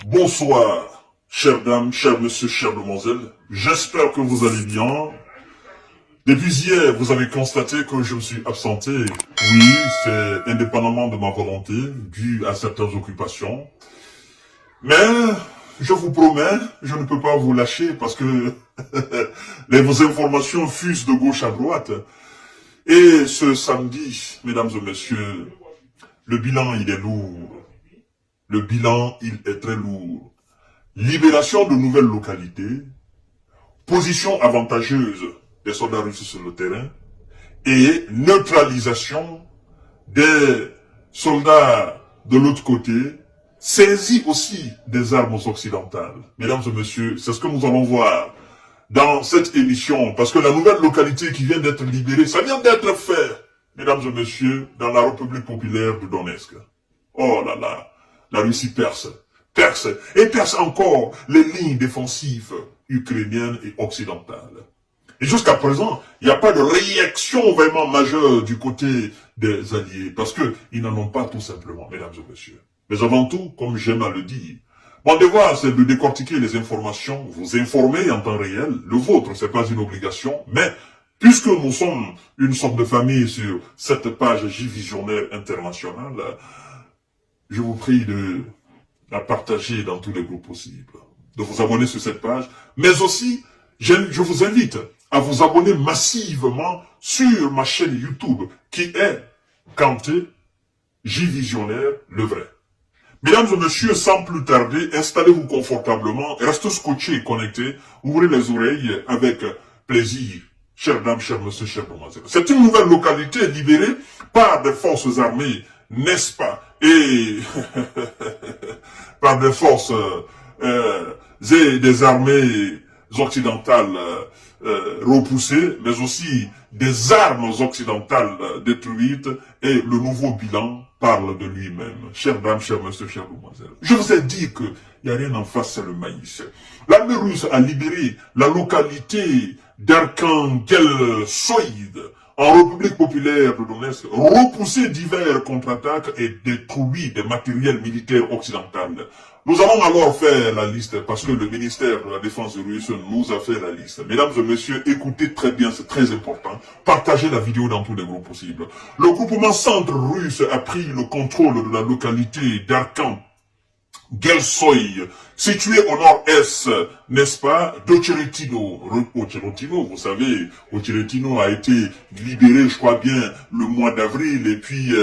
Bonsoir, chères dames, chers messieurs, chères demoiselles. J'espère que vous allez bien. Depuis hier, vous avez constaté que je me suis absenté. Oui, c'est indépendamment de ma volonté, dû à certaines occupations. Mais, je vous promets, je ne peux pas vous lâcher parce que les informations fusent de gauche à droite. Et ce samedi, mesdames et messieurs, le bilan, il est lourd. Le bilan, il est très lourd. Libération de nouvelles localités, position avantageuse des soldats russes sur le terrain et neutralisation des soldats de l'autre côté, saisie aussi des armes occidentales. Mesdames et messieurs, c'est ce que nous allons voir dans cette émission, parce que la nouvelle localité qui vient d'être libérée, ça vient d'être fait, mesdames et messieurs, dans la République populaire de Donetsk. Oh là là, la Russie perce et perce encore les lignes défensives ukrainiennes et occidentales. Et jusqu'à présent, il n'y a pas de réaction vraiment majeure du côté des alliés, parce qu'ils n'en ont pas tout simplement, mesdames et messieurs. Mais avant tout, comme j'aime à le dire, mon devoir, c'est de décortiquer les informations, vous informer en temps réel. Le vôtre, c'est pas une obligation, mais puisque nous sommes une sorte de famille sur cette page J-Visionnaire internationale, je vous prie de la partager dans tous les groupes possibles, de vous abonner sur cette page, mais aussi, je vous invite à vous abonner massivement sur ma chaîne YouTube, qui est Kanté J-Visionnaire, le vrai. Mesdames et messieurs, sans plus tarder, installez-vous confortablement, restez scotchés et connectés, ouvrez les oreilles avec plaisir. Chères dames, chers messieurs, chères demoiselles. C'est une nouvelle localité libérée par des forces armées, n'est-ce pas? Et par des forces et des armées occidentales repoussées, mais aussi des armes occidentales détruites, et le nouveau bilan parle de lui-même. Chères dames, chers messieurs, chères demoiselles, je vous ai dit qu'il n'y a rien en face, c'est le maïs. L'armée russe a libéré la localité d'Arkhangelskoïe en République populaire de Donetsk, repoussé divers contre-attaques et détruit des matériels militaires occidentaux. Nous allons alors faire la liste parce que le ministère de la Défense russe nous a fait la liste. Mesdames et messieurs, écoutez très bien, c'est très important. Partagez la vidéo dans tous les groupes possibles. Le groupement centre russe a pris le contrôle de la localité d'Arkhangelskoïe, situé au nord-est, n'est-ce pas, d'Ocheretino. Ocheretino, vous savez, Ocheretino a été libéré, je crois bien, le mois d'avril, et puis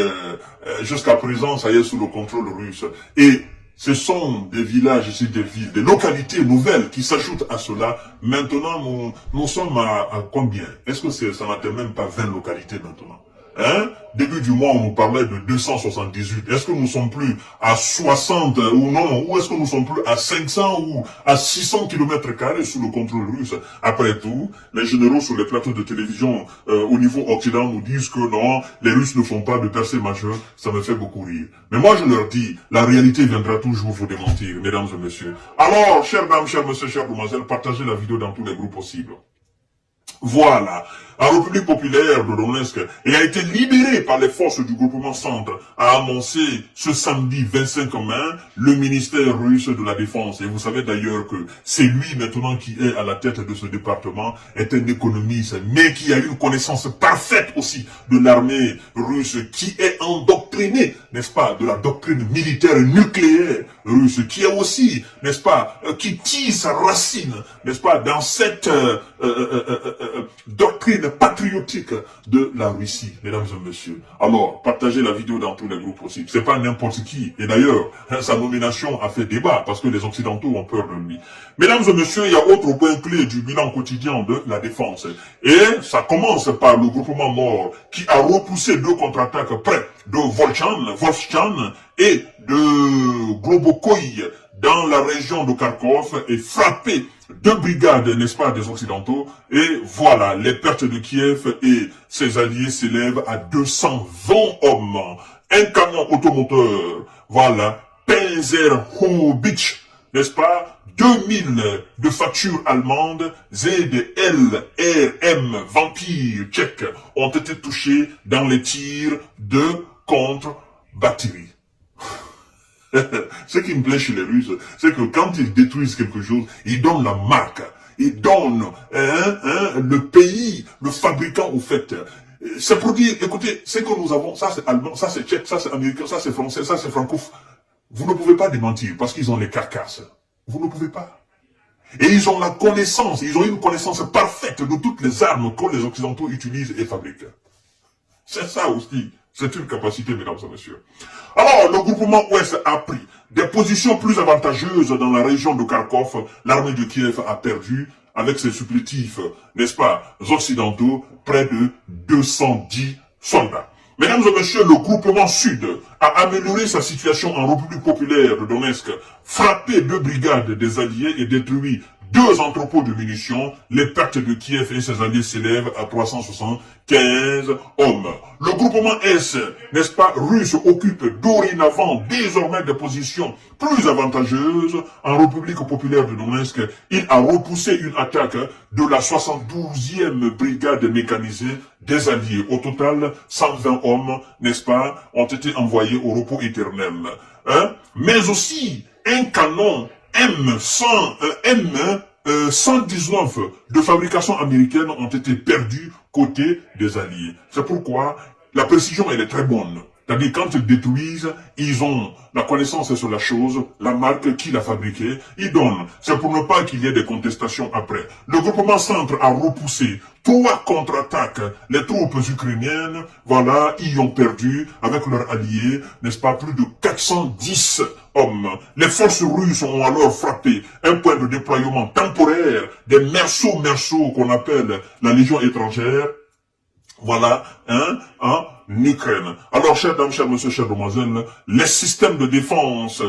jusqu'à présent, ça y est, sous le contrôle russe. Et ce sont des villages ici, des villes, des localités nouvelles qui s'ajoutent à cela. Maintenant, nous sommes à combien? Est-ce que ça n'atteint même pas 20 localités maintenant? Hein? Début du mois, on nous parlait de 278. Est-ce que nous sommes plus à 60 ou non? Ou est-ce que nous sommes plus à 500 ou à 600 km² sous le contrôle russe? Après tout, les généraux sur les plateaux de télévision au niveau occident nous disent que non, les Russes ne font pas de percée majeure. Ça me fait beaucoup rire. Mais moi, je leur dis, la réalité viendra toujours vous démentir, mesdames et messieurs. Alors, chères dames, chers messieurs, chères demoiselles, partagez la vidéo dans tous les groupes possibles. Voilà, la République populaire de Donetsk et a été libérée par les forces du groupement centre, a annoncé ce samedi 25 mai le ministère russe de la Défense. Et vous savez d'ailleurs que c'est lui maintenant qui est à la tête de ce département, est un économiste, mais qui a une connaissance parfaite aussi de l'armée russe, qui est endoctriné, n'est-ce pas, de la doctrine militaire nucléaire russe, qui est aussi, n'est-ce pas, qui tire sa racine, n'est-ce pas, dans cette doctrine patriotique de la Russie, mesdames et messieurs. Alors, partagez la vidéo dans tous les groupes possibles. C'est pas n'importe qui. Et d'ailleurs, sa nomination a fait débat parce que les Occidentaux ont peur de lui. Mesdames et messieurs, il y a autre point clé du bilan quotidien de la défense. Et ça commence par le groupement Nord qui a repoussé 2 contre-attaques près de Volchan et de Globokoï dans la région de Kharkov et frappé 2 brigades, n'est-ce pas, des Occidentaux. Et voilà, les pertes de Kiev et ses alliés s'élèvent à 220 hommes. Un camion automoteur, voilà, Panzerhaubitze, n'est-ce pas, 2000 de factures allemandes et des LRM Vampire tchèques ont été touchés dans les tirs de contre-batterie. Ce qui me plaît chez les Russes, c'est que quand ils détruisent quelque chose, ils donnent la marque. Ils donnent le pays, le fabricant au fait. C'est pour dire, écoutez, ce que nous avons, ça c'est allemand, ça c'est tchèque, ça c'est américain, ça c'est français, ça c'est francophone. Vous ne pouvez pas démentir parce qu'ils ont les carcasses. Vous ne pouvez pas. Et ils ont la connaissance, ils ont une connaissance parfaite de toutes les armes que les Occidentaux utilisent et fabriquent. C'est ça aussi. C'est une capacité, mesdames et messieurs. Alors, le groupement Ouest a pris des positions plus avantageuses dans la région de Kharkov. L'armée de Kiev a perdu, avec ses supplétifs, n'est-ce pas, occidentaux, près de 210 soldats. Mesdames et messieurs, le groupement Sud a amélioré sa situation en République populaire de Donetsk, frappé 2 brigades des Alliés et détruit 2 entrepôts de munitions. Les pertes de Kiev et ses alliés s'élèvent à 375 hommes. Le groupement S, n'est-ce pas, russe occupe dorénavant désormais des positions plus avantageuses en République populaire de Donetsk. Il a repoussé une attaque de la 72e brigade mécanisée des alliés. Au total, 120 hommes, n'est-ce pas, ont été envoyés au repos éternel. Mais aussi, un canon M119 de fabrication américaine ont été perdus côté des Alliés. C'est pourquoi la précision, elle est très bonne. C'est-à-dire, quand ils détruisent, ils ont la connaissance sur la chose, la marque qui l'a fabriquée, ils donnent. C'est pour ne pas qu'il y ait des contestations après. Le groupement Centre a repoussé 3 contre-attaques. Les troupes ukrainiennes, voilà, y ont perdu, avec leurs alliés, n'est-ce pas, plus de 410 hommes. Les forces russes ont alors frappé un point de déploiement temporaire des merceaux qu'on appelle la Légion étrangère, voilà, en Ukraine. Alors, chers dames, chers messieurs, chères demoiselles, les systèmes de défense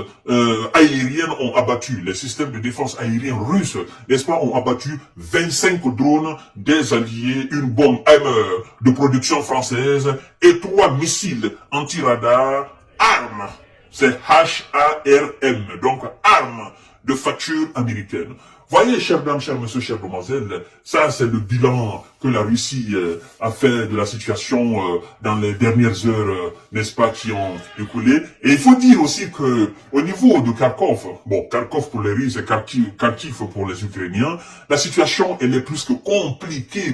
aérienne ont abattu, les systèmes de défense aérienne russes, n'est-ce pas, ont abattu 25 drones des alliés, une bombe Hammer de production française et 3 missiles anti-radar armes. C'est HARM, donc armes de facture américaine. Voyez, chères dames, chers messieurs, chères demoiselles, ça c'est le bilan que la Russie a fait de la situation dans les dernières heures, n'est-ce pas, qui ont écoulé. Et il faut dire aussi que au niveau de Kharkov, bon, Kharkov pour les Russes et Kharkiv pour les Ukrainiens, la situation elle est plus que compliquée,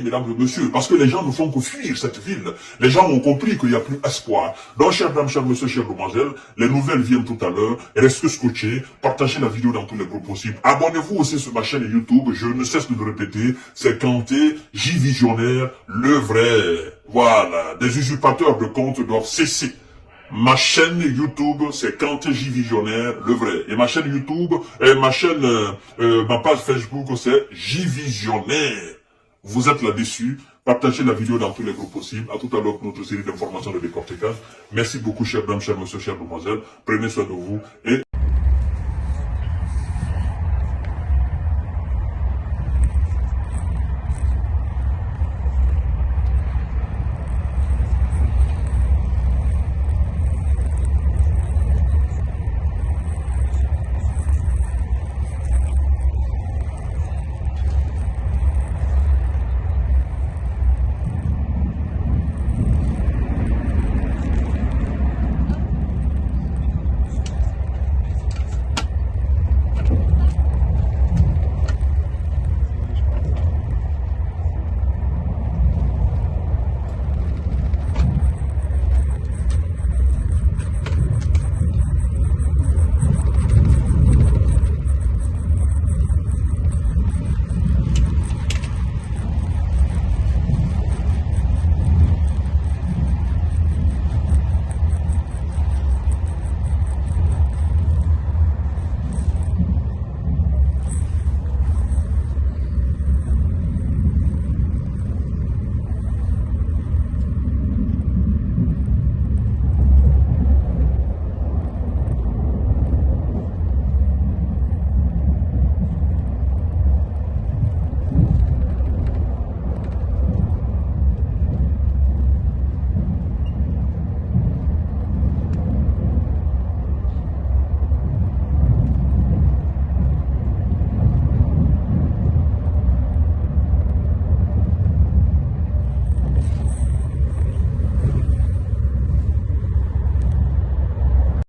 mesdames et messieurs, parce que les gens ne font que fuir cette ville. Les gens ont compris qu'il n'y a plus espoir. Donc, chères dames, chers messieurs, chères demoiselles, les nouvelles viennent tout à l'heure. Restez scotchés, partagez la vidéo dans tous les groupes possibles. Abonnez-vous aussi sur ma chaîne YouTube, je ne cesse de le répéter, c'est Kanté, J-Visionnaire, le vrai. Voilà, des usurpateurs de comptes doivent cesser. Ma chaîne YouTube, c'est Kanté J-Visionnaire, le vrai. Et ma chaîne YouTube, ma page Facebook, c'est J-Visionnaire. Vous êtes là-dessus. Partagez la vidéo dans tous les groupes possibles. À tout à l'heure pour notre série d'informations de décortiquage. Merci beaucoup, chers dames, chers messieurs, chères demoiselles. Prenez soin de vous et